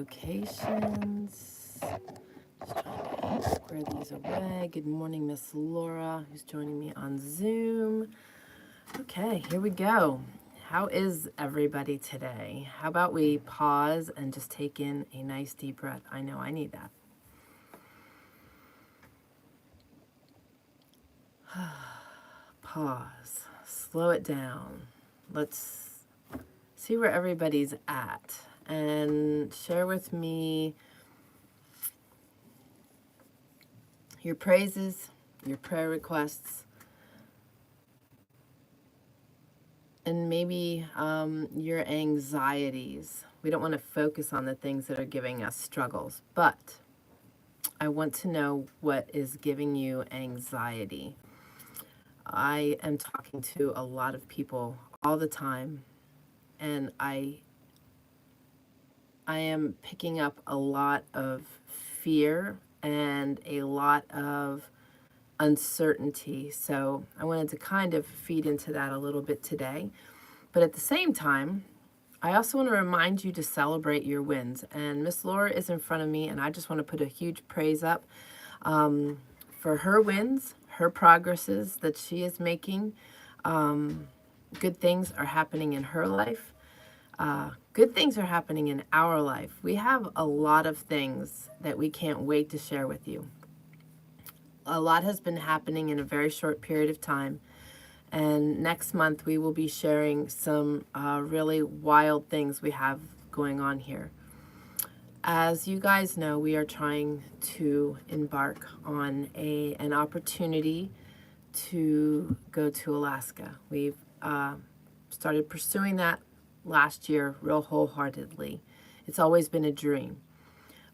locations. Just trying to square these away. Good morning, Miss Laura, who's joining me on Zoom. Okay, here we go. How is everybody today? How about we pause and just take in a nice deep breath? I know I need that. Pause. Slow it down. Let's see where everybody's at and share with me your praises, your prayer requests, and maybe your anxieties. We don't want to focus on the things that are giving us struggles, but I want to know what is giving you anxiety. I am talking to a lot of people all the time, and I am picking up a lot of fear and a lot of uncertainty. So I wanted to kind of feed into that a little bit today. But at the same time, I also want to remind you to celebrate your wins. And Miss Laura is in front of me, and I just want to put a huge praise up for her wins, her progresses that she is making. Good things are happening in her life. Good things are happening in our life. We have a lot of things that we can't wait to share with you. A lot has been happening in a very short period of time. And next month we will be sharing some really wild things we have going on here. As you guys know, we are trying to embark on an opportunity to go to Alaska. We've started pursuing that last year real wholeheartedly. It's always been a dream,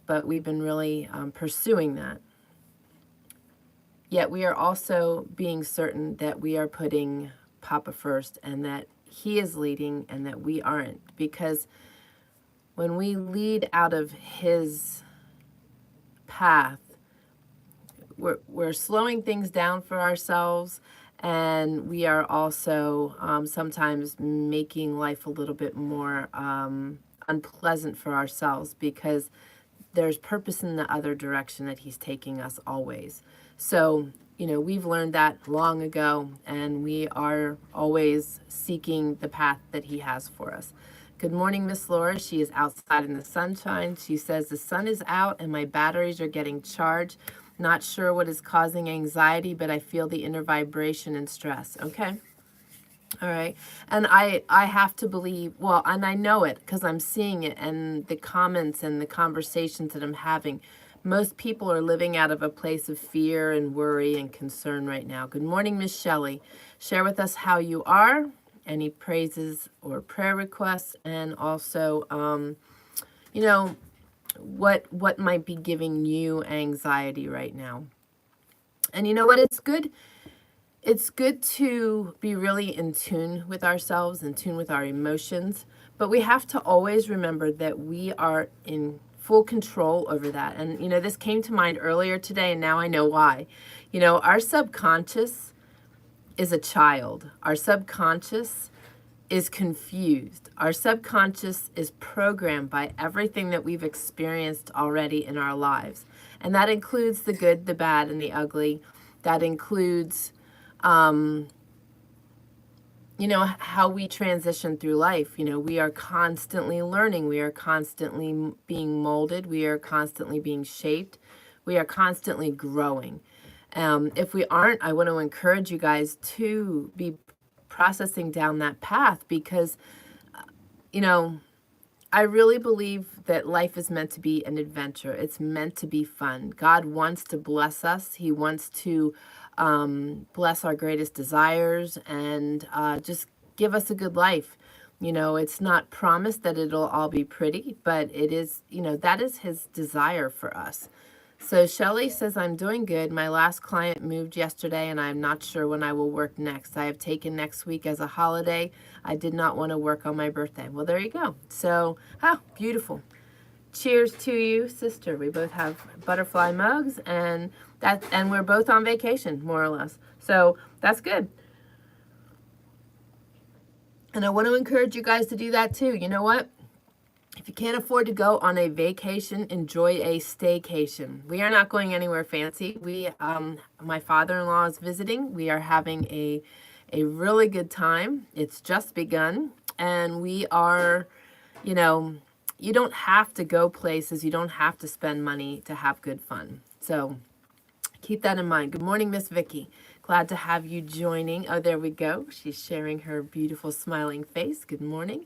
but we've been really pursuing that. Yet we are also being certain that we are putting Papa first and that he is leading and that we aren't. Because when we lead out of his path, we're slowing things down for ourselves, and we are also sometimes making life a little bit more unpleasant for ourselves, because there's purpose in the other direction that he's taking us always. So, you know, we've learned that long ago, and we are always seeking the path that he has for us. Good morning, Miss Laura. She is outside in the sunshine. She says, the sun is out and my batteries are getting charged. Not sure what is causing anxiety, but I feel the inner vibration and stress. Okay. All right. And I have to believe, well, and I know it because I'm seeing it and the comments and the conversations that I'm having. Most people are living out of a place of fear and worry and concern right now. Good morning, Miss Shelley. Share with us how you are, any praises or prayer requests, and also, you know, what might be giving you anxiety right now. And you know what? It's good. It's good to be really in tune with ourselves, in tune with our emotions, but we have to always remember that we are in full control over that. And, you know, this came to mind earlier today, and now I know why. You know, our subconscious is a child. Our subconscious is confused. Our subconscious is programmed by everything that we've experienced already in our lives. And that includes the good, the bad, and the ugly. That includes you know, how we transition through life. You know, we are constantly learning. We are constantly being molded. We are constantly being shaped. We are constantly growing. If we aren't, I want to encourage you guys to be processing down that path, because, you know, I really believe that life is meant to be an adventure. It's meant to be fun. God wants to bless us. He wants to bless our greatest desires and just give us a good life. You know, it's not promised that it'll all be pretty, but it is, you know, that is his desire for us. So Shelley says, I'm doing good. My last client moved yesterday and I'm not sure when I will work next. I have taken next week as a holiday. I did not want to work on my birthday. Well, there you go. So, beautiful. Cheers to you, sister. We both have butterfly mugs, and we're both on vacation, more or less. So that's good. And I want to encourage you guys to do that too. You know what? If you can't afford to go on a vacation, enjoy a staycation. We are not going anywhere fancy. My father-in-law is visiting. We are having a really good time. It's just begun, and we are, you know, you don't have to go places. You don't have to spend money to have good fun. So keep that in mind. Good morning, Miss Vicky. Glad to have you joining. Oh, there we go. She's sharing her beautiful smiling face. Good morning.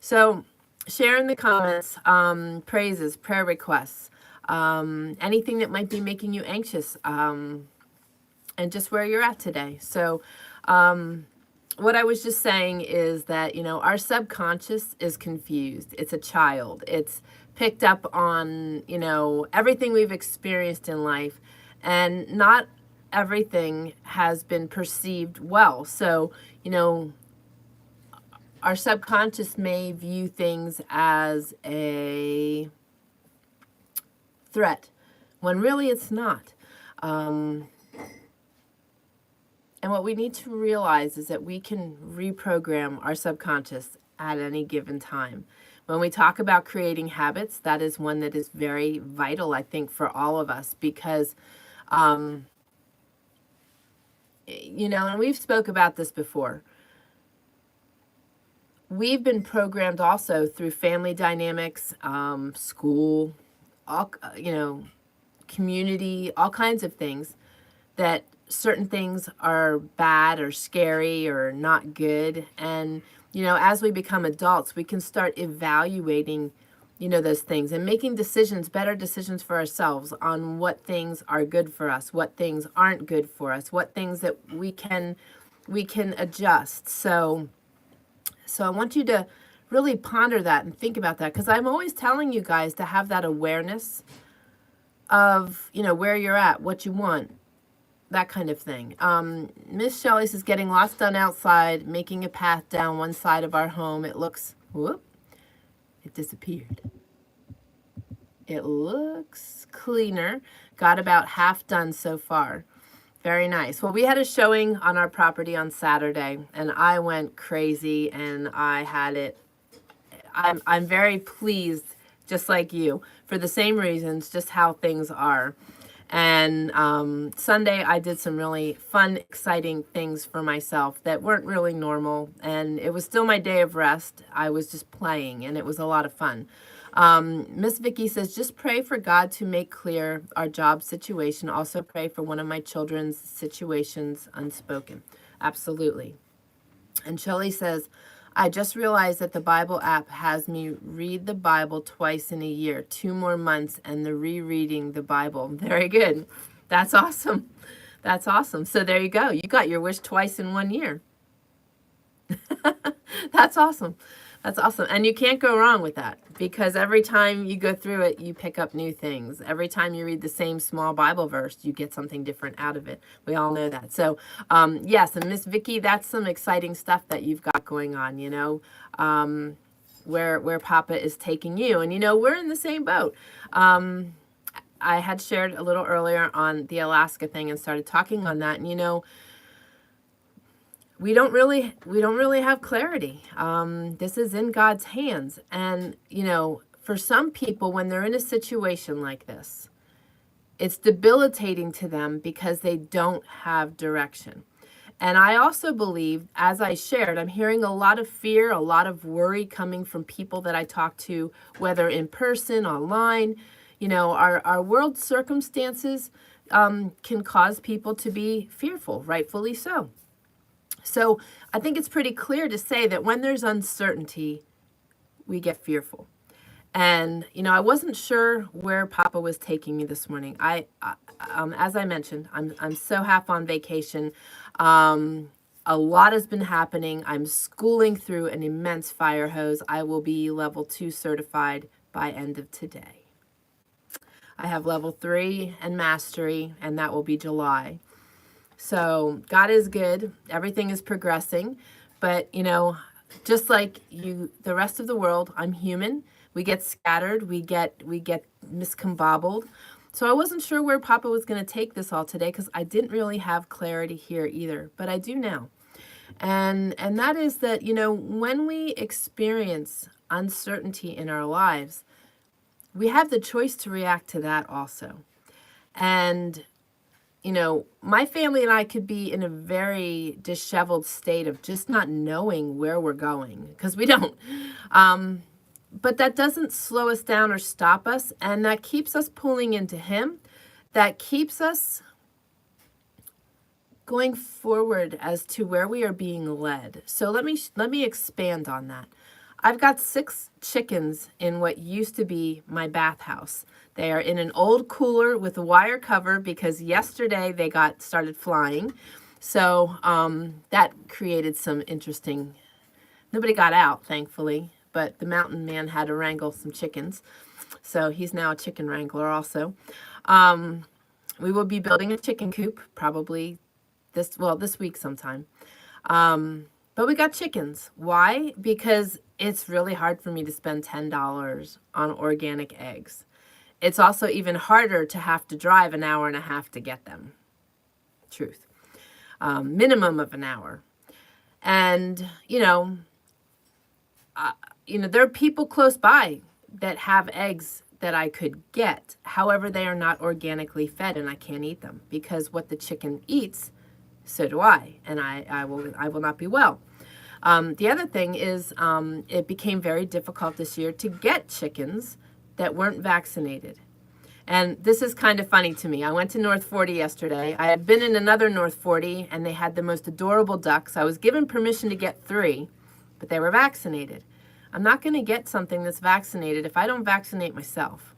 So share in the comments, praises, prayer requests, anything that might be making you anxious, and just where you're at today. So what I was just saying is that, our subconscious is confused. It's a child. It's picked up on, everything we've experienced in life, and not everything has been perceived well. So, our subconscious may view things as a threat when really it's not. And what we need to realize is that we can reprogram our subconscious at any given time. When we talk about creating habits, that is one that is very vital, I think, for all of us, because, and we've spoke about this before. We've been programmed also through family dynamics, school, all, community, all kinds of things, that certain things are bad or scary or not good. And, as we become adults, we can start evaluating, those things and making decisions, better decisions for ourselves on what things are good for us, what things aren't good for us, what things that we can adjust. So I want you to really ponder that and think about that, because I'm always telling you guys to have that awareness of, where you're at, what you want, that kind of thing. Miss Shelley says, getting lots done outside, making a path down one side of our home. It looks, whoop, it disappeared. It looks cleaner. Got about half done so far. Very nice. Well, we had a showing on our property on Saturday, and I went crazy, and I had it. I'm very pleased, just like you, for the same reasons, just how things are. And Sunday, I did some really fun, exciting things for myself that weren't really normal, and it was still my day of rest. I was just playing, and it was a lot of fun. Miss Vicky says, just pray for God to make clear our job situation. Also pray for one of my children's situations unspoken. Absolutely. And Shelley says, I just realized that the Bible app has me read the Bible twice in a year, 2 more months, and the rereading the Bible. Very good. That's awesome. That's awesome. So there you go. You got your wish twice in 1 year. That's awesome. That's awesome. And you can't go wrong with that, because every time you go through it, you pick up new things. Every time you read the same small Bible verse, you get something different out of it. We all know that. So, yes, and Miss Vicky, that's some exciting stuff that you've got going on, where Papa is taking you. And, we're in the same boat. I had shared a little earlier on the Alaska thing and started talking on that. And, we don't really have clarity. This is in God's hands. And, for some people, when they're in a situation like this, it's debilitating to them because they don't have direction. And I also believe, as I shared, I'm hearing a lot of fear, a lot of worry coming from people that I talk to, whether in person, online. Our world circumstances can cause people to be fearful, rightfully so. So I think it's pretty clear to say that when there's uncertainty, we get fearful. And, I wasn't sure where Papa was taking me this morning. As I mentioned, I'm so half on vacation. A lot has been happening. I'm schooling through an immense fire hose. I will be level 2 certified by end of today. I have level 3 and mastery, and that will be July. So God is good. Everything is progressing. But, just like you, the rest of the world, I'm human. We get scattered. We get miscombobbled. So I wasn't sure where Papa was going to take this all today, because I didn't really have clarity here either. But I do now. And that is that, when we experience uncertainty in our lives, we have the choice to react to that also. And, you know, my family and I could be in a very disheveled state of just not knowing where we're going, because we don't. But that doesn't slow us down or stop us, and that keeps us pulling into Him. That keeps us going forward as to where we are being led. So let me expand on that. I've got 6 chickens in what used to be my bathhouse. They are in an old cooler with a wire cover because yesterday they started flying. So that created some interesting, nobody got out, thankfully, but the mountain man had to wrangle some chickens. So he's now a chicken wrangler also. We will be building a chicken coop probably this week sometime. But we got chickens. Why? Because it's really hard for me to spend $10 on organic eggs. It's also even harder to have to drive an hour and a half to get them. Truth. Minimum of an hour. And, there are people close by that have eggs that I could get. However, they are not organically fed and I can't eat them because what the chicken eats, so do I, and I will not be well. The other thing is it became very difficult this year to get chickens that weren't vaccinated. And this is kind of funny to me. I went to North 40 yesterday. I had been in another North 40 and they had the most adorable ducks. I was given permission to get 3, but they were vaccinated. I'm not going to get something that's vaccinated if I don't vaccinate myself.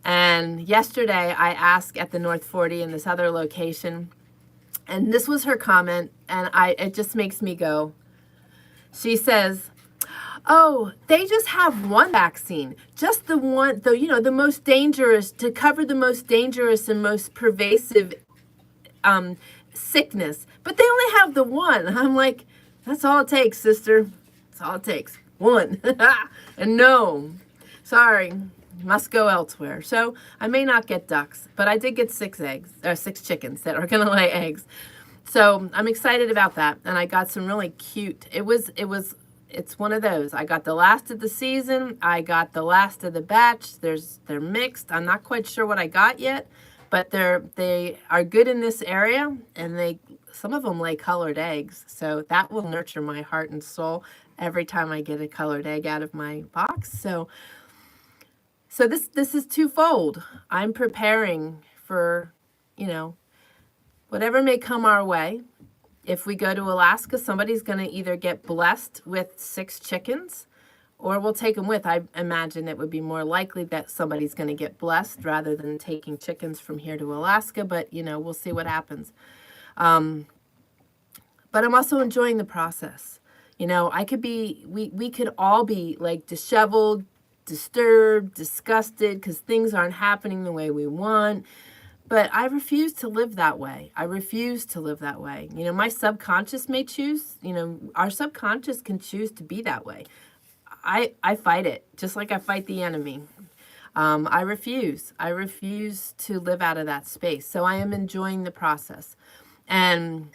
And yesterday I asked at the North 40 in this other location, and this was her comment, and it just makes me go. She says, "Oh, they just have one vaccine, just the one, the most dangerous, to cover the most dangerous and most pervasive sickness. But they only have the one." I'm like, that's all it takes, sister. That's all it takes. One. And no, sorry, must go elsewhere. So I may not get ducks, but I did get 6 chickens that are going to lay eggs. So I'm excited about that. And I got some really cute, it's one of those. I got the last of the season. I got the last of the batch. They're mixed. I'm not quite sure what I got yet, but they are good in this area, and some of them lay colored eggs. So that will nurture my heart and soul every time I get a colored egg out of my box. So this is twofold. I'm preparing for, whatever may come our way. If we go to Alaska, somebody's going to either get blessed with 6 chickens, or we'll take them with. I imagine it would be more likely that somebody's going to get blessed rather than taking chickens from here to Alaska, but, we'll see what happens. But I'm also enjoying the process. We could all be like disheveled, disturbed, disgusted because things aren't happening the way we want. But I refuse to live that way. I refuse to live that way. My subconscious may choose, our subconscious can choose to be that way. I fight it, just like I fight the enemy. I refuse to live out of that space. So I am enjoying the process. And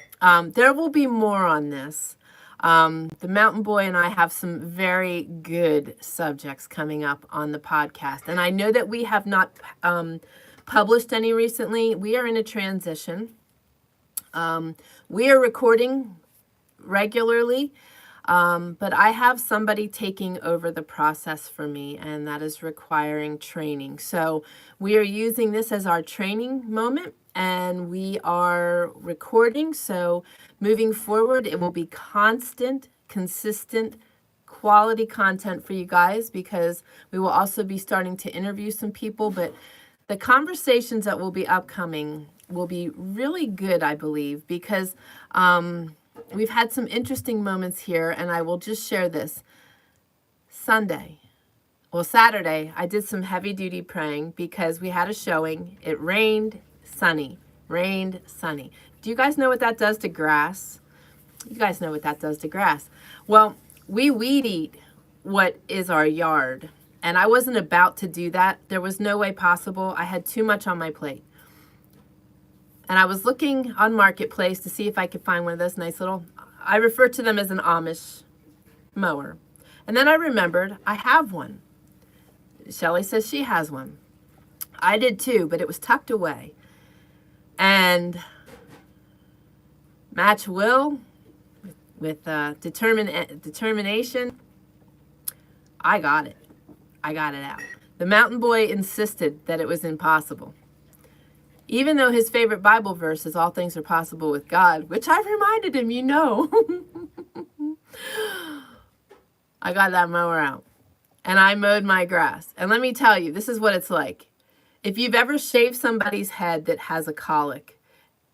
there will be more on this. The Mountain Boy and I have some very good subjects coming up on the podcast. And I know that we have not published any recently. We are in a transition. We are recording regularly, but I have somebody taking over the process for me, and that is requiring training. So we are using this as our training moment, and we are recording. So moving forward, it will be constant, consistent, quality content for you guys, because we will also be starting to interview some people. But the conversations that will be upcoming will be really good, I believe, because we've had some interesting moments here, and I will just share this. Saturday, I did some heavy-duty praying because we had a showing. It rained, sunny. Do you guys know what that does to grass? You guys know what that does to grass. Well, we weed eat what is our yard. And I wasn't about to do that. There was no way possible. I had too much on my plate. And I was looking on Marketplace to see if I could find one of those nice little, I refer to them as an Amish mower. And then I remembered I have one. Shelley says she has one. I did too, but it was tucked away. And match will with determination, I got it. I got it out. The mountain boy insisted that it was impossible. Even though his favorite Bible verse is all things are possible with God, which I reminded him, you know. I got that mower out and I mowed my grass. And let me tell you, this is what it's like. If you've ever shaved somebody's head that has a colic,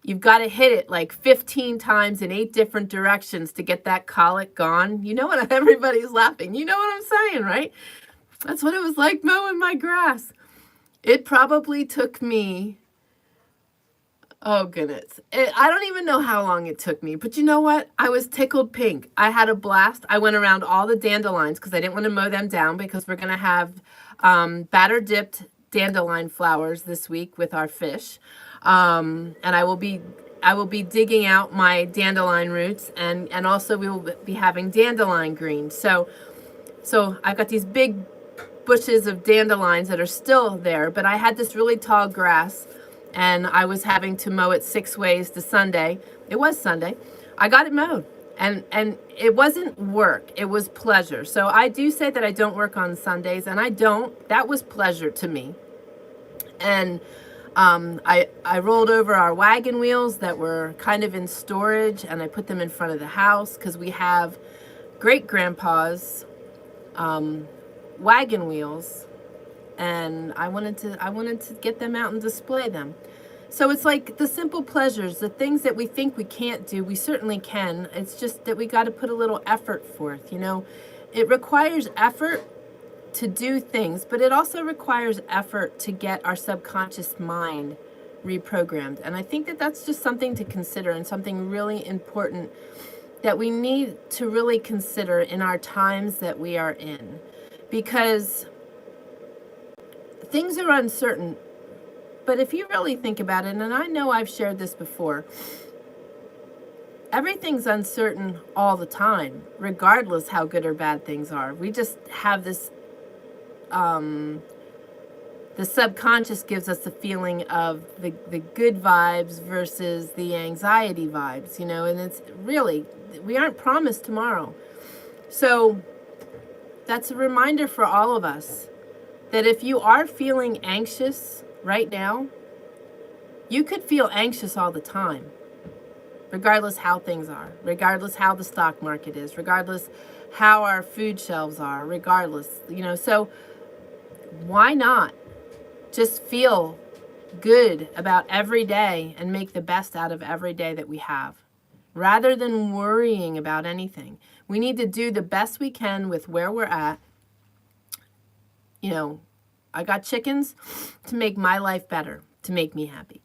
you've got to hit it like 15 times in 8 different directions to get that colic gone. You know what? Everybody's laughing. You know what I'm saying, right? That's what it was like mowing my grass. It probably took me, oh goodness, I don't even know how long it took me, but you know what? I was tickled pink. I had a blast. I went around all the dandelions because I didn't want to mow them down because we're going to have batter dipped dandelion flowers this week with our fish. And I will be digging out my dandelion roots, and also we will be having dandelion green. So I've got these big bushes of dandelions that are still there, but I had this really tall grass and I was having to mow it 6 ways to Sunday. It was Sunday. I got it mowed, and it wasn't work. It was pleasure. So I do say that I don't work on Sundays, and I don't. That was pleasure to me. And I rolled over our wagon wheels that were kind of in storage, and I put them in front of the house because we have great-grandpa's wagon wheels, and I wanted to get them out and display them. So it's like the simple pleasures, the things that we think we can't do, we certainly can. It's just that we got to put a little effort forth, you know. It requires effort to do things, but it also requires effort to get our subconscious mind reprogrammed. And I think that that's just something to consider, and something really important that we need to really consider in our times that we are in. Because things are uncertain, but if you really think about it, and I know I've shared this before, everything's uncertain all the time, regardless how good or bad things are. We just have this, the subconscious gives us the feeling of the good vibes versus the anxiety vibes, you know, and it's really, we aren't promised tomorrow. So that's a reminder for all of us that if you are feeling anxious right now, you could feel anxious all the time, regardless how things are, regardless how the stock market is, regardless how our food shelves are, regardless, you know. So why not just feel good about every day and make the best out of every day that we have, rather than worrying about anything? We need to do the best we can with where we're at. You know, I got chickens to make my life better, to make me happy,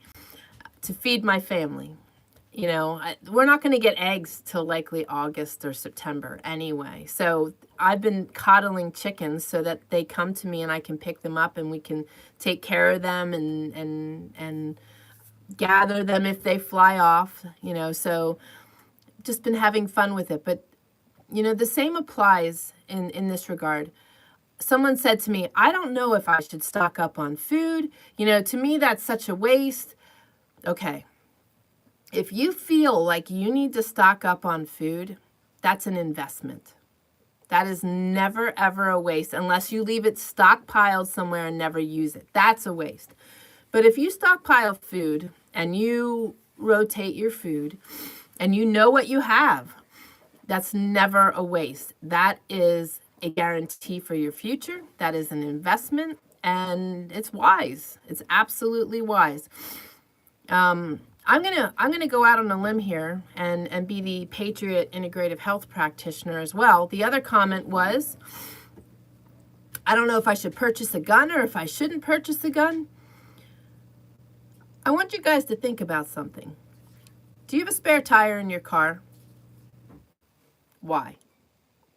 to feed my family. You know, we're not going to get eggs till likely August or September anyway. So I've been coddling chickens so that they come to me and I can pick them up and we can take care of them and gather them if they fly off, you know. So just been having fun with it. But, you know, the same applies in this regard. Someone said to me, I don't know if I should stock up on food. You know, to me, that's such a waste. Okay. If you feel like you need to stock up on food, that's an investment. That is never, ever a waste unless you leave it stockpiled somewhere and never use it. That's a waste. But if you stockpile food and you rotate your food and you know what you have, that's never a waste. That is a guarantee for your future. That is an investment, and it's wise. It's absolutely wise. I'm gonna go out on a limb here and be the Patriot Integrative Health Practitioner as well. The other comment was, I don't know if I should purchase a gun or if I shouldn't purchase a gun. I want you guys to think about something. Do you have a spare tire in your car? Why?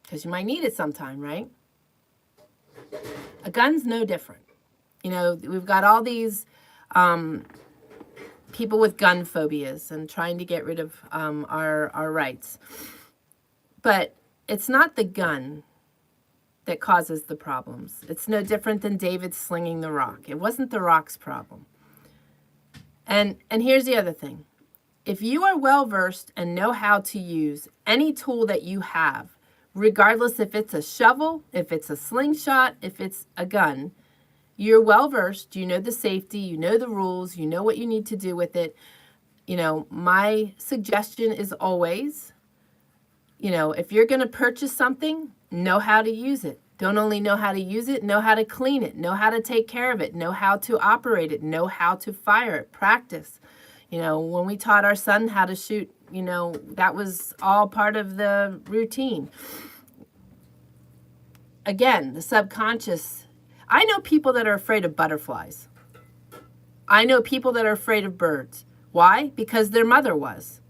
Because you might need it sometime, right? A gun's no different. You know, we've got all these people with gun phobias and trying to get rid of our rights. But it's not the gun that causes the problems. It's no different than David slinging the rock. It wasn't the rock's problem. And here's the other thing. If you are well-versed and know how to use any tool that you have, regardless if it's a shovel, if it's a slingshot, if it's a gun, you're well-versed, you know the safety, you know the rules, you know what you need to do with it. You know, my suggestion is always, you know, if you're going to purchase something, know how to use it. Don't only know how to use it, know how to clean it, know how to take care of it, know how to operate it, know how to fire it, practice. You know, when we taught our son how to shoot, you know, that was all part of the routine. Again, the subconscious. I know people that are afraid of butterflies. I know people that are afraid of birds. Why? Because their mother was.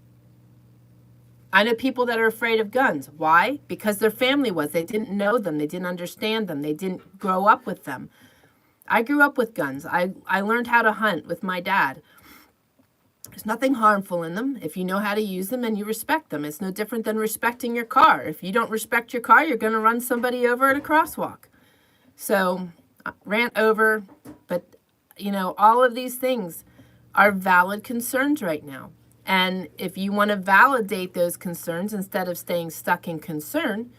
I know people that are afraid of guns. Why? Because their family was. They didn't know them. They didn't understand them. They didn't grow up with them. I grew up with guns. I learned how to hunt with my dad. There's nothing harmful in them if you know how to use them and you respect them. It's no different than respecting your car. If you don't respect your car, you're going to run somebody over at a crosswalk. So, rant over. But, you know, all of these things are valid concerns right now. And if you want to validate those concerns instead of staying stuck in concern,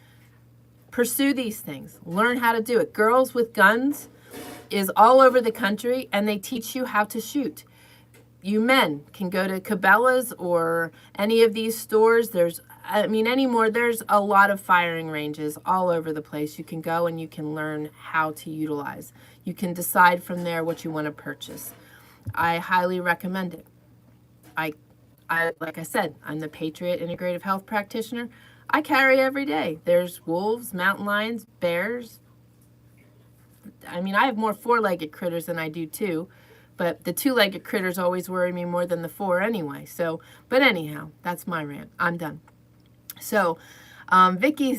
pursue these things. Learn how to do it. Girls with Guns is all over the country, and they teach you how to shoot. You men can go to Cabela's or any of these stores. There's a lot of firing ranges all over the place. You can go and you can learn how to utilize. You can decide from there what you want to purchase. I highly recommend it. Like I said, I'm the Patriot Integrative Health Practitioner. I carry every day. There's wolves, mountain lions, bears. I mean, I have more four-legged critters than I do two, but the two-legged critters always worry me more than the four anyway. So, but anyhow, that's my rant. I'm done. So, Vicky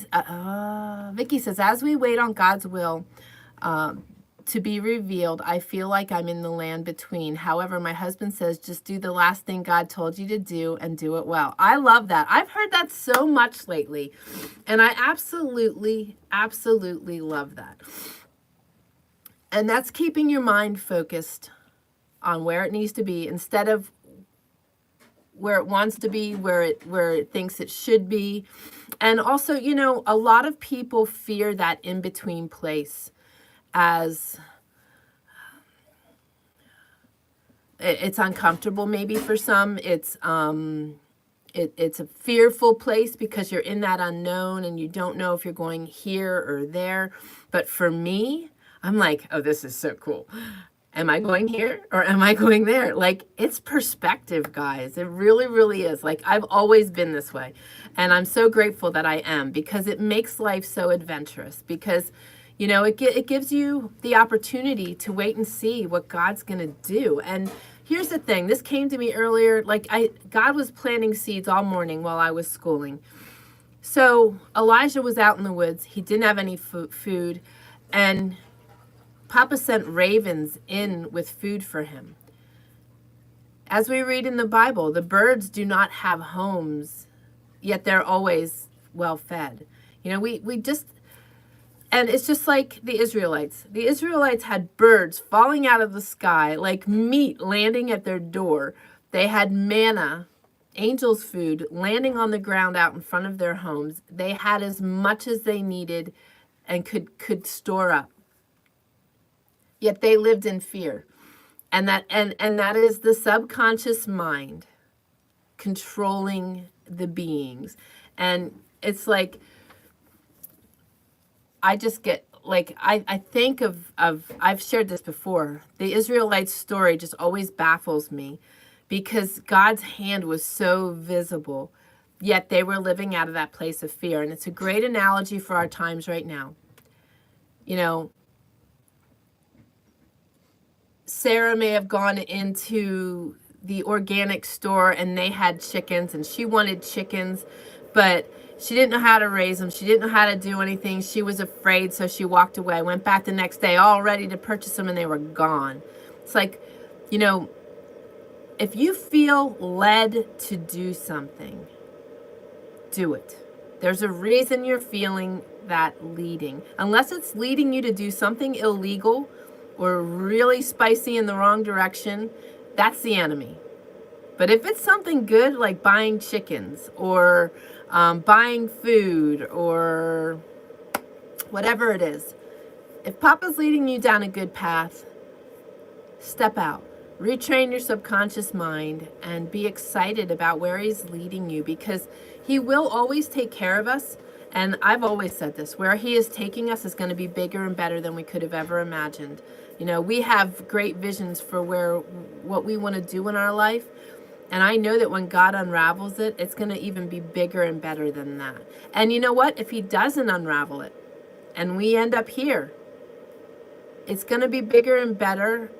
says, as we wait on God's will, to be revealed, I feel like I'm in the land between. However, my husband says, just do the last thing God told you to do and do it well. I love that. I've heard that so much lately. And I absolutely, absolutely love that. And that's keeping your mind focused on where it needs to be instead of where it wants to be, where it thinks it should be. And also, you know, a lot of people fear that in-between place. As it's uncomfortable maybe for some. It's a fearful place because you're in that unknown and you don't know if you're going here or there. But for me, I'm like, oh, this is so cool. Am I going here or am I going there? Like, it's perspective, guys. It really, really is. Like, I've always been this way. And I'm so grateful that I am, because it makes life so adventurous. Because, you know, it gives you the opportunity to wait and see what God's going to do. And here's the thing. This came to me earlier. Like, God was planting seeds all morning while I was schooling. So Elijah was out in the woods. He didn't have any food. And Papa sent ravens in with food for him. As we read in the Bible, the birds do not have homes, yet they're always well fed. You know, we just... And it's just like the Israelites. The Israelites had birds falling out of the sky, like meat landing at their door. They had manna, angels' food, landing on the ground out in front of their homes. They had as much as they needed and could store up. Yet they lived in fear. And that is the subconscious mind controlling the beings. And it's like, I just get, like, I think of I've shared this before. The Israelites' story just always baffles me because God's hand was so visible, yet they were living out of that place of fear. And it's a great analogy for our times right now. You know, Sarah may have gone into the organic store and they had chickens and she wanted chickens, but she didn't know how to raise them. She didn't know how to do anything. She was afraid, so she walked away. Went back the next day all ready to purchase them, and they were gone. It's like, you know, if you feel led to do something, do it. There's a reason you're feeling that leading. Unless it's leading you to do something illegal or really spicy in the wrong direction, that's the enemy. But if it's something good, like buying chickens or buying food or whatever it is, if Papa's leading you down a good path, step out. Retrain your subconscious mind and be excited about where he's leading you, because he will always take care of us. And I've always said this, where he is taking us is going to be bigger and better than we could have ever imagined. You know, we have great visions for what we want to do in our life. And I know that when God unravels it, it's going to even be bigger and better than that. And you know what? If he doesn't unravel it and we end up here, it's going to be bigger and better.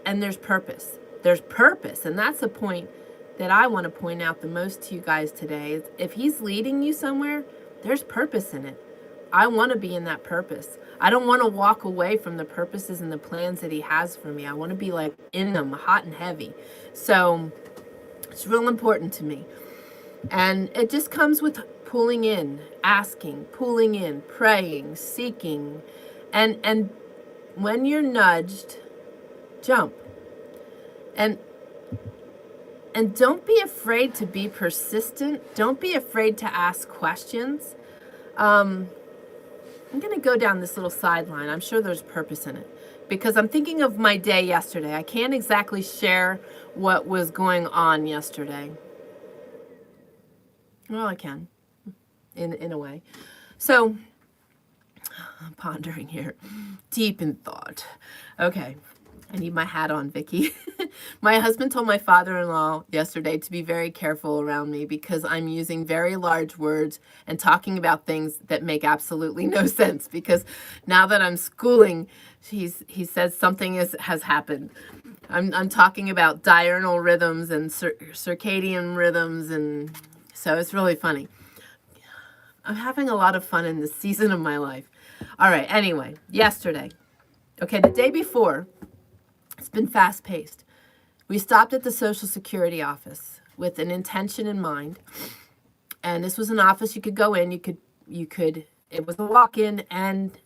And there's purpose. There's purpose. And that's the point that I want to point out the most to you guys today. Is if he's leading you somewhere, there's purpose in it. I want to be in that purpose. I don't want to walk away from the purposes and the plans that he has for me. I want to be like in them, hot and heavy. So it's real important to me. And it just comes with pulling in, asking, pulling in, praying, seeking. And when you're nudged, jump. And don't be afraid to be persistent. Don't be afraid to ask questions. I'm going to go down this little sideline. I'm sure there's purpose in it, because I'm thinking of my day yesterday. I can't exactly share what was going on yesterday. Well, I can, in a way. So, I'm pondering here, deep in thought. Okay, I need my hat on, Vicky. My husband told my father-in-law yesterday to be very careful around me, because I'm using very large words and talking about things that make absolutely no sense. Because now that I'm schooling, he says something has happened. I'm talking about diurnal rhythms and circadian rhythms, and so it's really funny. I'm having a lot of fun in this season of my life. All right, anyway, yesterday. Okay, the day before, it's been fast-paced. We stopped at the Social Security office with an intention in mind. And this was an office you could go in, it was a walk-in and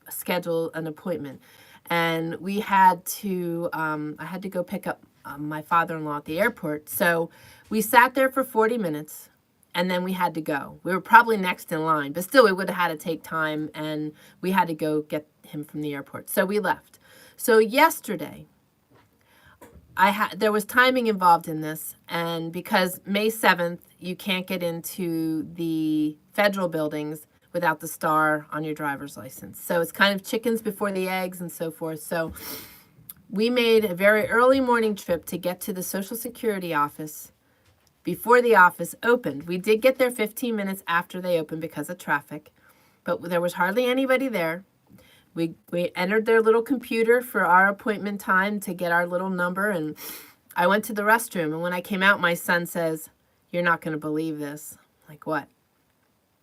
schedule an appointment. And we had to, I had to go pick up my father-in-law at the airport. So we sat there for 40 minutes, and then we had to go. We were probably next in line, but still we would have had to take time, and we had to go get him from the airport. So we left. So yesterday, there was timing involved in this, and because May 7th, you can't get into the federal buildings without the star on your driver's license. So it's kind of chickens before the eggs and so forth. So we made a very early morning trip to get to the Social Security office before the office opened. We did get there 15 minutes after they opened because of traffic, but there was hardly anybody there. We entered their little computer for our appointment time to get our little number, and I went to the restroom, and when I came out, my son says, "You're not going to believe this." I'm like, what?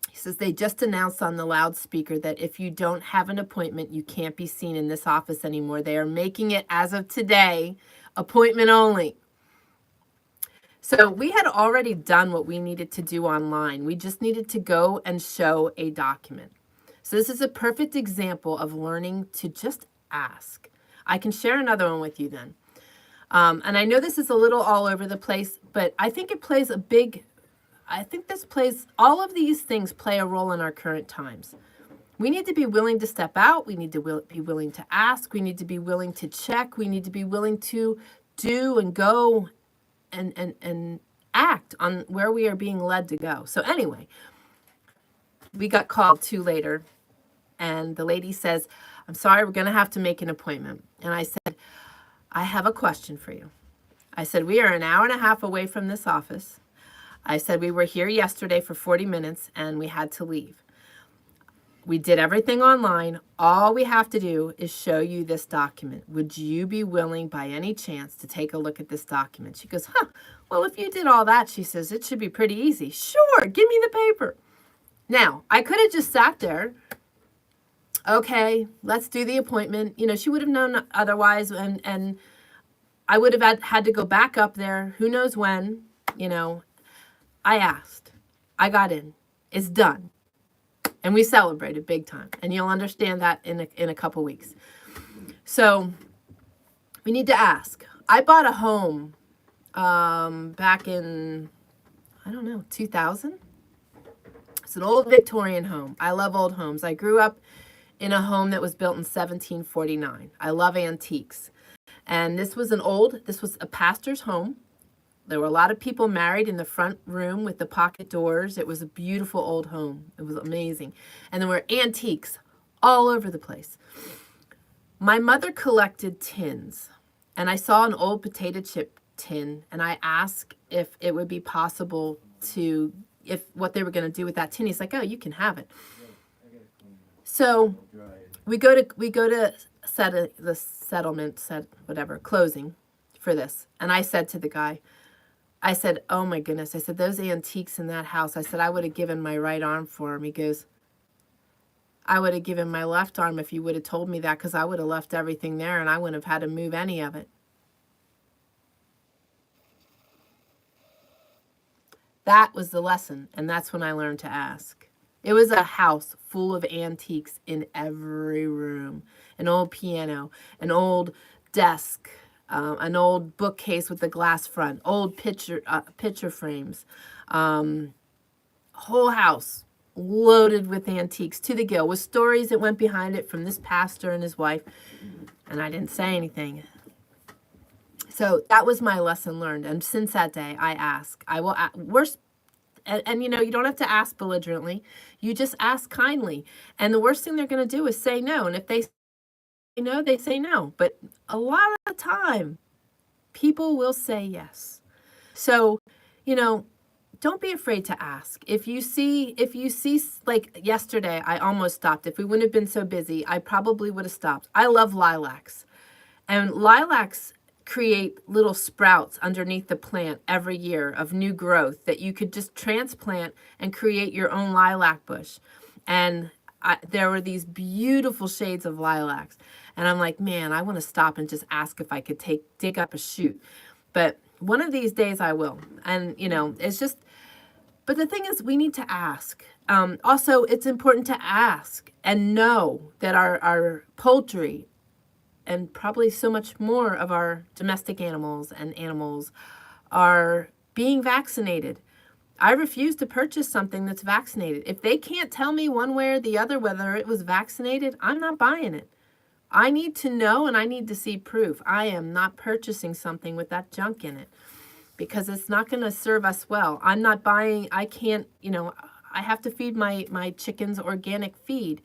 He says, "They just announced on the loudspeaker that if you don't have an appointment, you can't be seen in this office anymore. They are making it, as of today, appointment only." So we had already done what we needed to do online. We just needed to go and show a document. So this is a perfect example of learning to just ask. I can share another one with you then. And I know this is a little all over the place, but I think it plays all of these things play a role in our current times. We need to be willing to step out. We need to be willing to ask. We need to be willing to check. We need to be willing to do and go and act on where we are being led to go. So anyway, we got called to later, and the lady says, "I'm sorry, we're going to have to make an appointment." And I said, "I have a question for you." I said, "We are an hour and a half away from this office." I said, "We were here yesterday for 40 minutes, and we had to leave. We did everything online. All we have to do is show you this document. Would you be willing, by any chance, to take a look at this document?" She goes, "Well, if you did all that," she says, "it should be pretty easy." "Sure, give me the paper." Now, I could have just sat there. Okay, let's do the appointment. You know, she would have known otherwise, and I would have had to go back up there. Who knows when, I asked. I got in. It's done. And we celebrated big time. And you'll understand that in a couple weeks. So we need to ask. I bought a home back in, I don't know, 2000. It's an old Victorian home. I love old homes. I grew up in a home that was built in 1749. I love antiques. And this was a pastor's home. There were a lot of people married in the front room with the pocket doors. It was a beautiful old home. It was amazing. And there were antiques all over the place. My mother collected tins, and I saw an old potato chip tin, and I asked if it would be possible to, if what they were going to do with that tin. He's like, oh, you can have it. So we go to the settlement, whatever, closing for this. And I said to the guy, I said, oh my goodness. I said, those antiques in that house, I said, I would have given my right arm for him. He goes, I would have given my left arm if you would have told me that, because I would have left everything there and I wouldn't have had to move any of it. That was the lesson, and that's when I learned to ask. It was a house full of antiques in every room. An old piano, an old desk, an old bookcase with a glass front, old picture frames. Whole house loaded with antiques to the gill, with stories that went behind it from this pastor and his wife. And I didn't say anything. So that was my lesson learned. And since that day, I ask. I will ask. And you know, you don't have to ask belligerently. You just ask kindly. And the worst thing they're going to do is say no. And if they say no, they say no. But a lot of the time, people will say yes. So, you know, don't be afraid to ask. If you see, like yesterday, I almost stopped. If we wouldn't have been so busy, I probably would have stopped. I love lilacs. And lilacs create little sprouts underneath the plant every year of new growth that you could just transplant and create your own lilac bush. And there were these beautiful shades of lilacs. And I'm like, man, I want to stop and just ask if I could dig up a shoot. But one of these days I will. And, you know, it's just, but the thing is, we need to ask. Also, it's important to ask and know that our poultry, and probably so much more of our domestic animals and animals, are being vaccinated. I refuse to purchase something that's vaccinated. If they can't tell me one way or the other whether it was vaccinated, I'm not buying it. I need to know, and I need to see proof. I am not purchasing something with that junk in it, because it's not going to serve us well. I'm not buying, I can't, you know, I have to feed my chickens organic feed.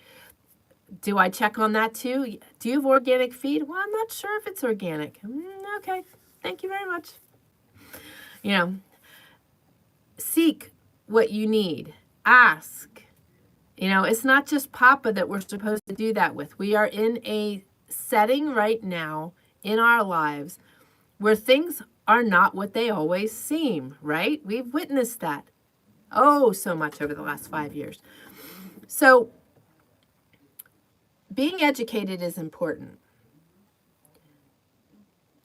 Do I check on that too? Do you have organic feed? Well, I'm not sure if it's organic. Okay, thank you very much. You know, seek what you need. Ask. You know, it's not just Papa that we're supposed to do that with. We are in a setting right now in our lives where things are not what they always seem, right? We've witnessed that so much over the last 5 years. So being educated is important.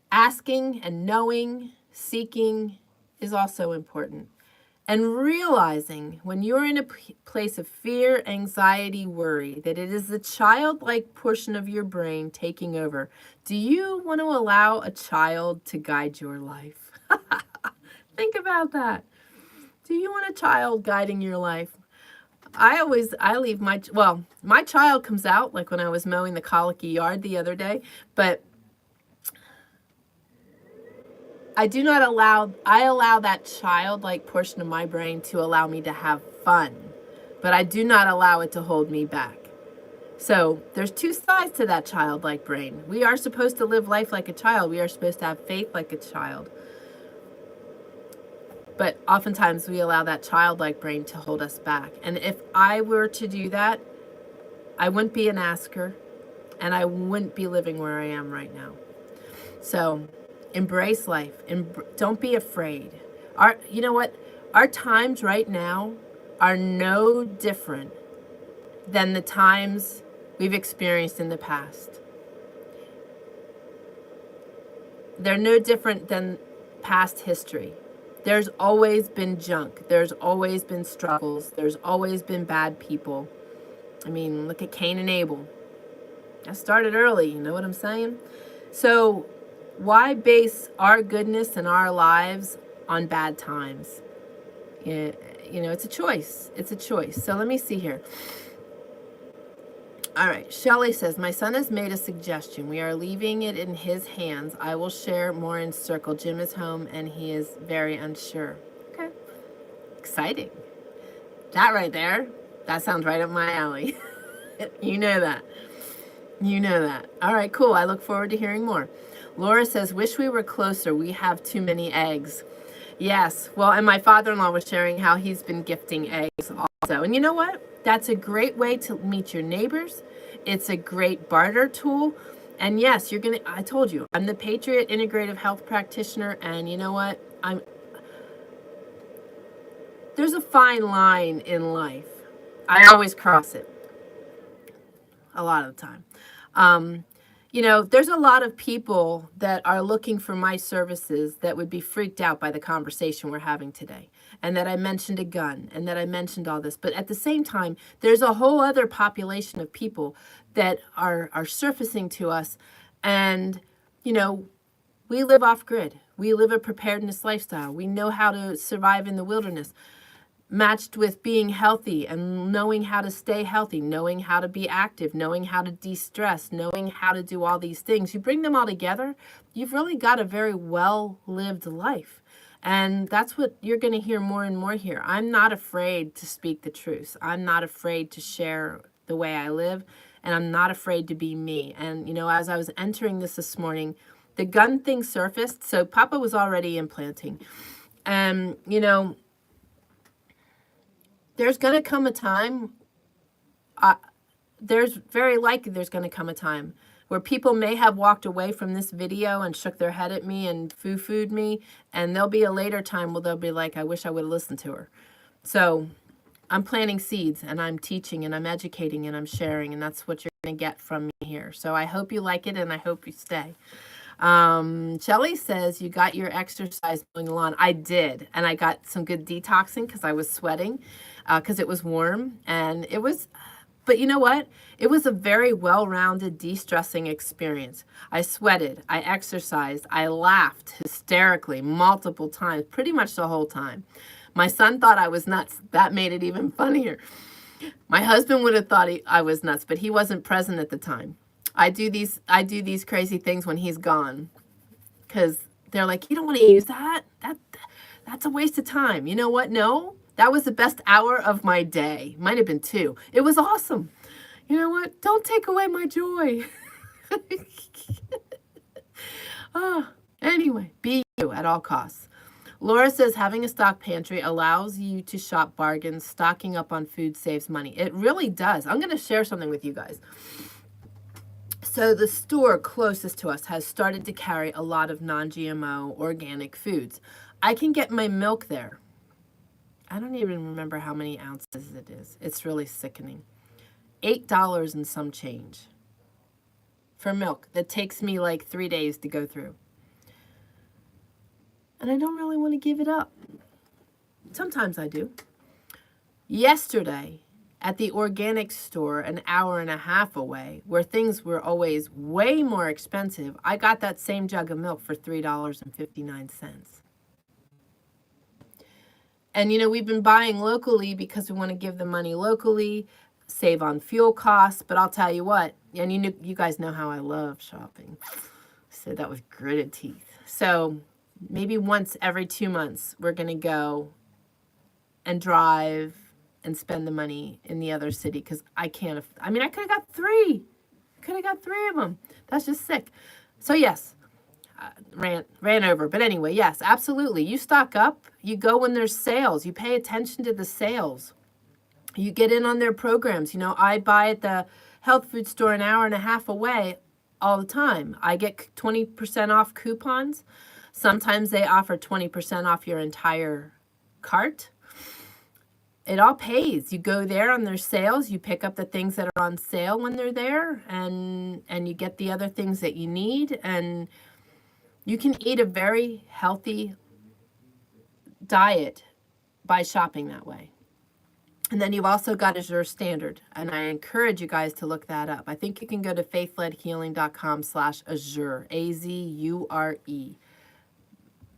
Asking and knowing, seeking is also important. And realizing when you're in a place of fear, anxiety, worry, that it is the childlike portion of your brain taking over. Do you want to allow a child to guide your life? Think about that. Do you want a child guiding your life? I leave my child comes out, like when I was mowing the colicky yard the other day, but I allow that childlike portion of my brain to allow me to have fun, but I do not allow it to hold me back. So there's two sides to that childlike brain. We are supposed to live life like a child. We are supposed to have faith like a child. But oftentimes we allow that childlike brain to hold us back. And if I were to do that, I wouldn't be an asker, and I wouldn't be living where I am right now. So embrace life. Don't be afraid. You know what? Our times right now are no different than the times we've experienced in the past. They're no different than past history. There's always been junk. There's always been struggles. There's always been bad people. I mean, look at Cain and Abel. I started early, you know what I'm saying? So why base our goodness and our lives on bad times? Yeah, you know, it's a choice. It's a choice. So let me see here. All right, Shelley says, my son has made a suggestion. We are leaving it in his hands. I will share more in circle. Jim is home and he is very unsure. Okay, exciting. That right there, that sounds right up my alley. You know that. You know that. All right, cool. I look forward to hearing more. Laura says, wish we were closer. We have too many eggs. Yes. Well, and my father-in-law was sharing how he's been gifting eggs also. And you know what? That's a great way to meet your neighbors. It's a great barter tool. And yes, you're going to, I told you, I'm the Patriot Integrative Health Practitioner. And you know what? There's a fine line in life. I always cross it a lot of the time. You know, there's a lot of people that are looking for my services that would be freaked out by the conversation we're having today, and that I mentioned a gun, and that I mentioned all this. But at the same time, there's a whole other population of people that are surfacing to us. And, you know, we live off grid. We live a preparedness lifestyle. We know how to survive in the wilderness, matched with being healthy and knowing how to stay healthy, knowing how to be active, knowing how to de-stress, knowing how to do all these things. You bring them all together, you've really got a very well-lived life. And that's what you're going to hear more and more here. I'm not afraid to speak the truth. I'm not afraid to share the way I live, and I'm not afraid to be me. And, you know, as I was entering this morning, the gun thing surfaced. So Papa was already implanting. And, you know, there's going to come a time, there's very likely there's going to come a time where people may have walked away from this video and shook their head at me and foo-fooed me, and there'll be a later time where they'll be like, I wish I would have listened to her. So I'm planting seeds, and I'm teaching, and I'm educating, and I'm sharing, and that's what you're going to get from me here. So I hope you like it, and I hope you stay. Shelly says, you got your exercise mowing the lawn. I did, and I got some good detoxing because I was sweating because it was warm, and it was, but you know what? It was a very well-rounded de-stressing experience. I sweated, I exercised, I laughed hysterically multiple times, pretty much the whole time. My son thought I was nuts. That made it even funnier. My husband would have thought I was nuts, but he wasn't present at the time. I do these crazy things when he's gone, because they're like, you don't want to use that. That's a waste of time. You know what? No, that was the best hour of my day. Might have been 2. It was awesome. You know what? Don't take away my joy. Anyway, be you at all costs. Laura says, having a stock pantry allows you to shop bargains. Stocking up on food saves money. It really does. I'm going to share something with you guys. So the store closest to us has started to carry a lot of non-GMO organic foods. I can get my milk there. I don't even remember how many ounces it is. It's really sickening. $8 and some change for milk that takes me like 3 days to go through. And I don't really want to give it up. Sometimes I do. Yesterday, at the organic store, an hour and a half away, where things were always way more expensive, I got that same jug of milk for $3.59. And, you know, we've been buying locally because we want to give the money locally, save on fuel costs. But I'll tell you what, and you guys know how I love shopping. So that with gritted teeth. So maybe once every 2 months, we're going to go and drive and spend the money in the other city, because I can't. I mean, I could have got 3. Could have got 3 of them. That's just sick. So yes, ran over. But anyway, yes, absolutely. You stock up. You go when there's sales. You pay attention to the sales. You get in on their programs. You know, I buy at the health food store an hour and a half away all the time. I get 20% off coupons. Sometimes they offer 20% off your entire cart. It all pays. You go there on their sales, you pick up the things that are on sale when they're there, and you get the other things that you need, and you can eat a very healthy diet by shopping that way. And then you've also got Azure Standard, and I encourage you guys to look that up. I think you can go to faithledhealing.com/Azure, AZURE,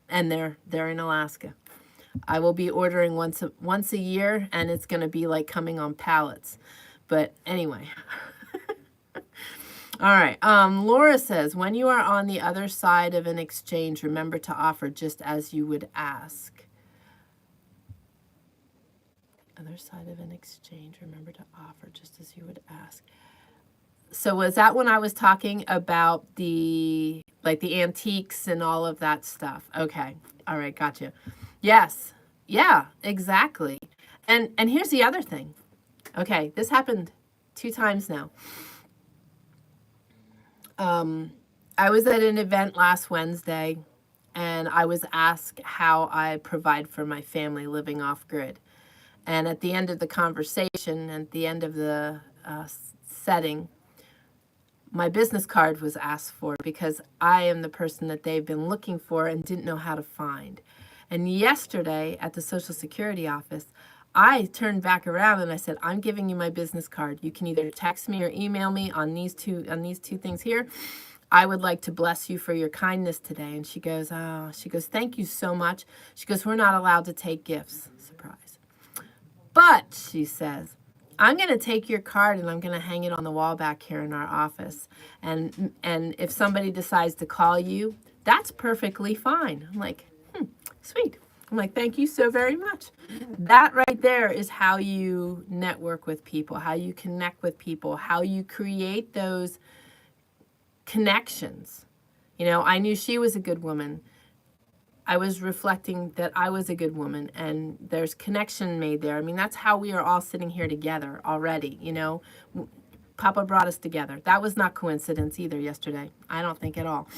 and they're in Alaska. I will be ordering once a year, and it's going to be like coming on pallets. But anyway. All right. Laura says, when you are on the other side of an exchange, remember to offer just as you would ask. Other side of an exchange, remember to offer just as you would ask. So was that when I was talking about the antiques and all of that stuff? Okay. All right. Gotcha. Yes. Yeah, exactly. And here's the other thing. Okay. This happened 2 times now. I was at an event last Wednesday, and I was asked how I provide for my family living off grid. And at the end of the conversation, at the end of the setting, my business card was asked for because I am the person that they've been looking for and didn't know how to find. And yesterday at the Social Security office, I turned back around and I said, I'm giving you my business card. You can either text me or email me on these two things here. I would like to bless you for your kindness today. And she goes, thank you so much. She goes, we're not allowed to take gifts. Surprise. But she says, I'm going to take your card and I'm going to hang it on the wall back here in our office. And if somebody decides to call you, that's perfectly fine. I'm like, sweet. I'm like, thank you so very much. That right there is how you network with people, how you connect with people, how you create those connections. You know, I knew she was a good woman. I was reflecting that I was a good woman, and there's connection made there. I mean, that's how we are all sitting here together already, you know. Papa brought us together. That was not coincidence either yesterday. I don't think at all.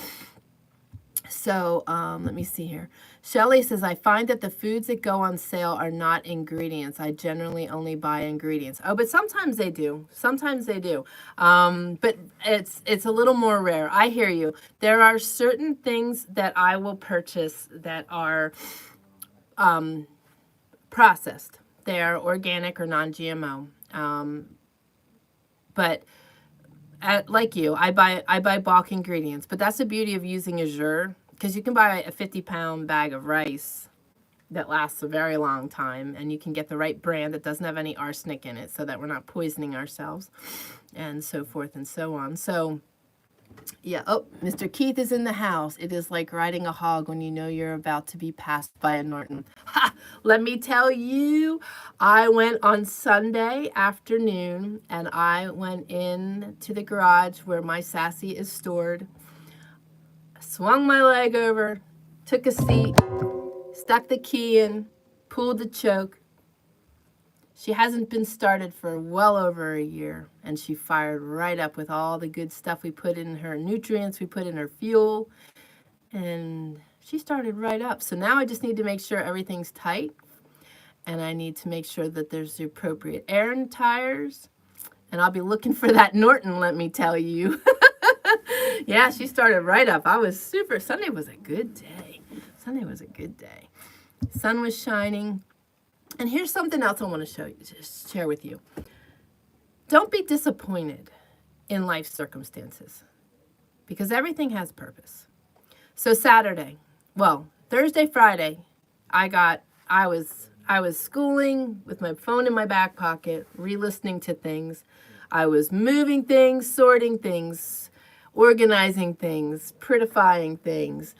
So let me see here. Shelley says, I find that the foods that go on sale are not ingredients. I generally only buy ingredients. Oh, but sometimes they do. Sometimes they do. But it's a little more rare. I hear you. There are certain things that I will purchase that are processed. They are organic or non-GMO. But like you, I buy bulk ingredients, but that's the beauty of using Azure, because you can buy a 50-pound bag of rice that lasts a very long time, and you can get the right brand that doesn't have any arsenic in it so that we're not poisoning ourselves, and so forth and so on. So yeah. Oh, Mr. Keith is in the house. It is like riding a hog when you know you're about to be passed by a Norton. Ha! Let me tell you, I went on Sunday afternoon and I went in to the garage where my sassy is stored, swung my leg over, took a seat, stuck the key in, pulled the choke. She hasn't been started for well over a year, and she fired right up with all the good stuff we put in her nutrients, we put in her fuel, and she started right up. So now I just need to make sure everything's tight, and I need to make sure that there's the appropriate air in tires, and I'll be looking for that Norton, let me tell you. Yeah, she started right up. I was super. Sunday was a good day. Sunday was a good day. Sun was shining. And here's something else I want to share with you. Don't be disappointed in life circumstances, because everything has purpose. So Thursday, Friday, I was schooling with my phone in my back pocket, re-listening to things. I was moving things, sorting things, organizing things, prettifying things.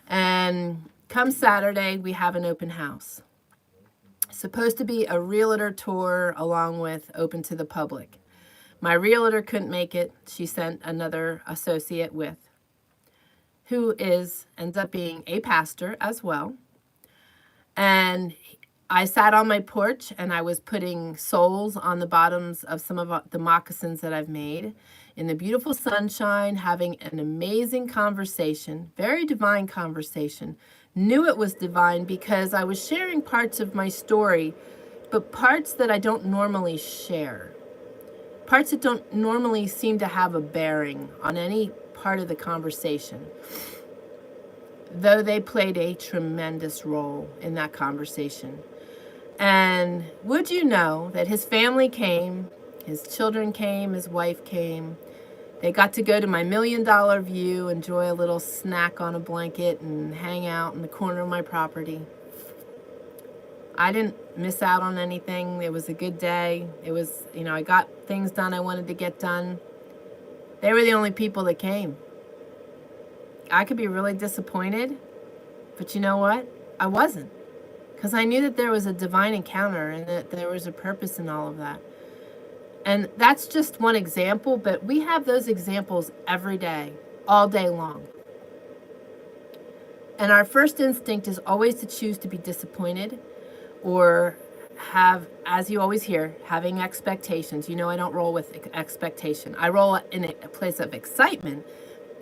And come Saturday, we have an open house. Supposed to be a realtor tour along with open to the public. My realtor couldn't make it. She sent another associate with, who ends up being a pastor as well. And I sat on my porch and I was putting soles on the bottoms of some of the moccasins that I've made in the beautiful sunshine, having an amazing conversation, very divine conversation. Knew it was divine because I was sharing parts of my story, but parts that I don't normally share. Parts that don't normally seem to have a bearing on any part of the conversation, though they played a tremendous role in that conversation. And would you know that his family came, his children came, his wife came. They got to go to my $1 million view, enjoy a little snack on a blanket, and hang out in the corner of my property. I didn't miss out on anything. It was a good day. It was, I got things done I wanted to get done. They were the only people that came. I could be really disappointed, but you know what? I wasn't. Because I knew that there was a divine encounter and that there was a purpose in all of that. And that's just one example, but we have those examples every day, all day long. And our first instinct is always to choose to be disappointed or have, as you always hear, having expectations. I don't roll with expectation. I roll in a place of excitement,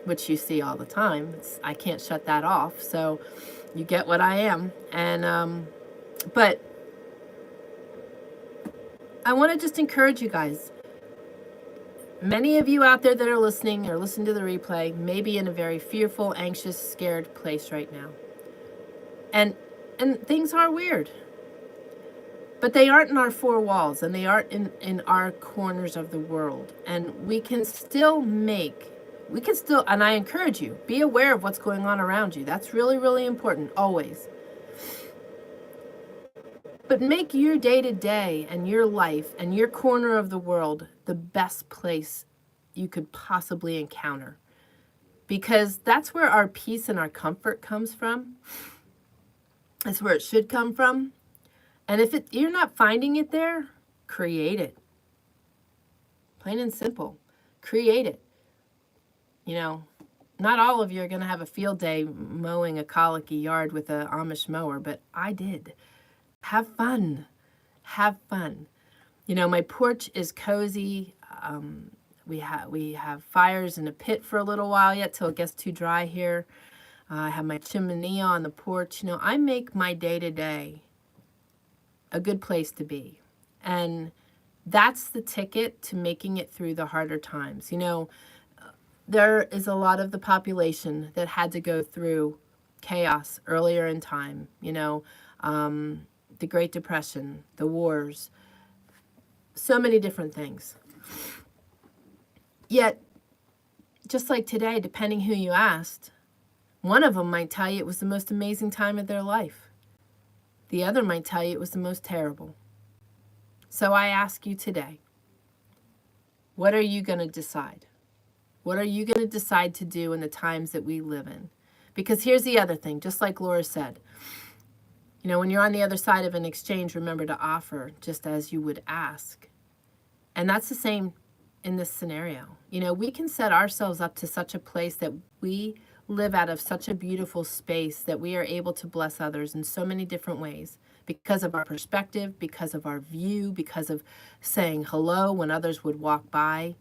which you see all the time. I can't shut that off. So you get what I am. And, but I want to just encourage you guys. Many of you out there that are listening or listen to the replay may be in a very fearful, anxious, scared place right now. And things are weird. But they aren't in our four walls, and they aren't in our corners of the world. And we can still, and I encourage you, be aware of what's going on around you. That's really, really important, always. But make your day-to-day and your life and your corner of the world the best place you could possibly encounter. Because that's where our peace and our comfort comes from. That's where it should come from. And if you're not finding it there, create it. Plain and simple. Create it. Not all of you are going to have a field day mowing a colicky yard with an Amish mower, but I did. Have fun. Have fun. My porch is cozy. We have fires in a pit for a little while yet till it gets too dry here. I have my chimney on the porch. I make my day-to-day a good place to be. And that's the ticket to making it through the harder times. There is a lot of the population that had to go through chaos earlier in time. The Great Depression, the wars, so many different things. Yet, just like today, depending who you asked, one of them might tell you it was the most amazing time of their life. The other might tell you it was the most terrible. So I ask you today, what are you going to decide? What are you going to decide to do in the times that we live in? Because here's the other thing, just like Laura said, when you're on the other side of an exchange, remember to offer just as you would ask. And that's the same in this scenario. We can set ourselves up to such a place that we live out of such a beautiful space that we are able to bless others in so many different ways because of our perspective, because of our view, because of saying hello when others would walk by.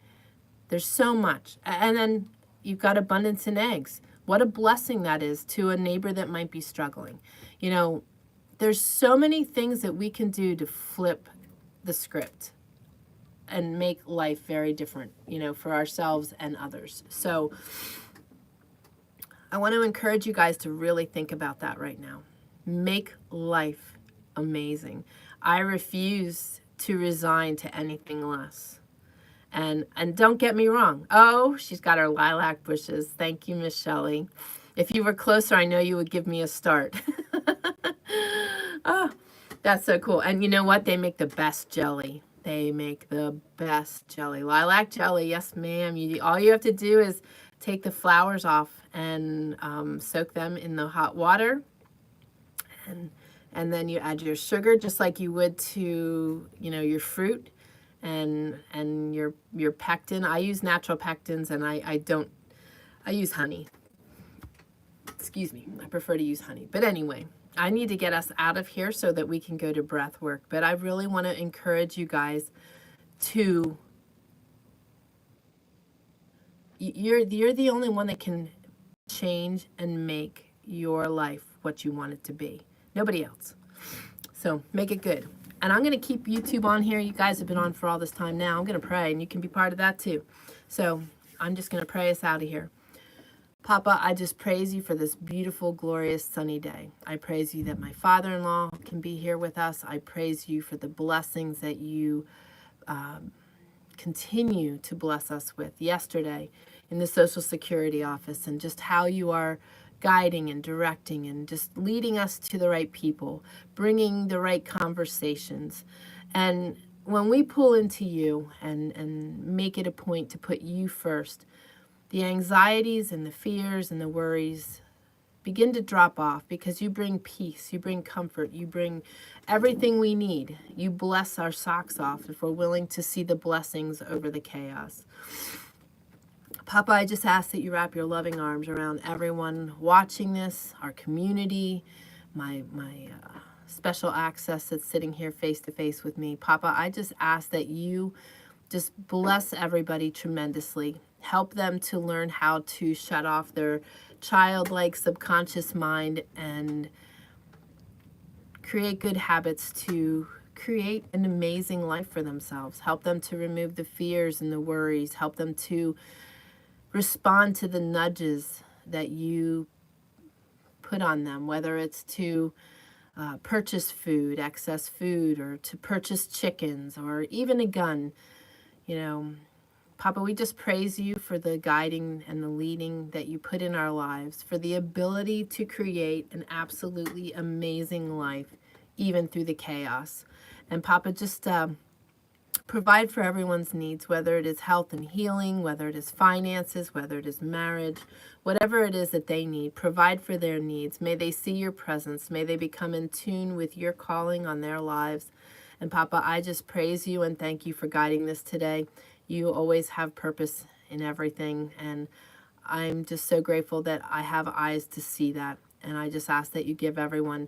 There's so much. And then you've got abundance in eggs. What a blessing that is to a neighbor that might be struggling. There's so many things that we can do to flip the script and make life very different, for ourselves and others. So I want to encourage you guys to really think about that right now. Make life amazing. I refuse to resign to anything less. And don't get me wrong. Oh, she's got her lilac bushes. Thank you, Miss Shelley. If you were closer, I know you would give me a start. Oh, that's so cool. And you know what? They make the best jelly. They make the best jelly. Lilac jelly, yes, ma'am. All you have to do is take the flowers off and soak them in the hot water. And then you add your sugar just like you would to, your fruit and your pectin. I use natural pectins and I use honey. Excuse me. I prefer to use honey. But anyway, I need to get us out of here so that we can go to breath work. But I really want to encourage you guys to, you're the only one that can change and make your life what you want it to be. Nobody else. So make it good. And I'm going to keep YouTube on here. You guys have been on for all this time now. I'm going to pray, and you can be part of that too. So I'm just going to pray us out of here. Papa, I just praise you for this beautiful, glorious, sunny day. I praise you that my father-in-law can be here with us. I praise you for the blessings that you continue to bless us with yesterday in the Social Security office, and just how you are guiding and directing and just leading us to the right people, bringing the right conversations. And when we pull into you and make it a point to put you first, the anxieties and the fears and the worries begin to drop off, because you bring peace, you bring comfort, you bring everything we need. You bless our socks off if we're willing to see the blessings over the chaos. Papa, I just ask that you wrap your loving arms around everyone watching this, our community, my special access that's sitting here face to face with me. Papa, I just ask that you just bless everybody tremendously. Help them to learn how to shut off their childlike subconscious mind and create good habits to create an amazing life for themselves. Help them to remove the fears and the worries. Help them to respond to the nudges that you put on them, whether it's to purchase food, excess food, or to purchase chickens, or even a gun. You know, Papa, we just praise you for the guiding and the leading that you put in our lives, for the ability to create an absolutely amazing life, even through the chaos. And Papa, just provide for everyone's needs, whether it is health and healing, whether it is finances, whether it is marriage, whatever it is that they need. Provide for their needs. May they see your presence. May they become in tune with your calling on their lives. And Papa, I just praise you and thank you for guiding this today. You always have purpose in everything, and I'm just so grateful that I have eyes to see that. And I just ask that you give everyone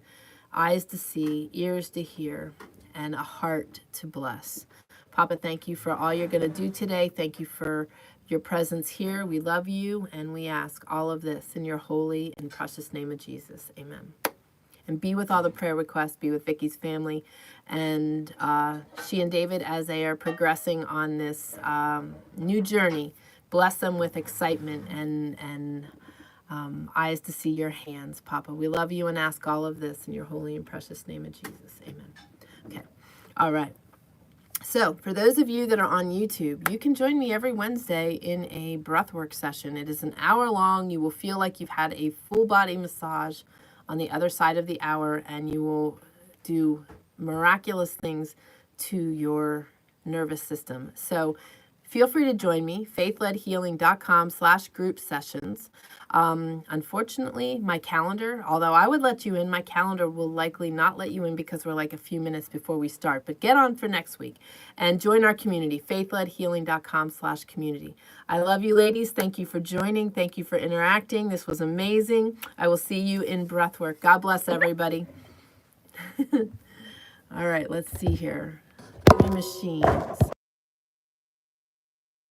eyes to see, ears to hear, and a heart to bless. Papa, thank you for all you're going to do today. Thank you for your presence here. We love you, and we ask all of this in your holy and precious name of Jesus. Amen. And be with all the prayer requests, be with Vicky's family, and she and David as they are progressing on this new journey. Bless them with excitement and eyes to see your hands, Papa. We love you and ask all of this in your holy and precious name of Jesus. Amen. Okay. All right. So for those of you that are on YouTube, you can join me every Wednesday in a breathwork session. It is an hour long. You will feel like you've had a full body massage on the other side of the hour, and you will do miraculous things to your nervous system. So feel free to join me, faithledhealing.com/group sessions. Unfortunately, my calendar, although I would let you in, my calendar will likely not let you in because we're like a few minutes before we start. But get on for next week and join our community, faithledhealing.com/community. I love you, ladies. Thank you for joining. Thank you for interacting. This was amazing. I will see you in breathwork. God bless everybody. All right, let's see here. 3 machines.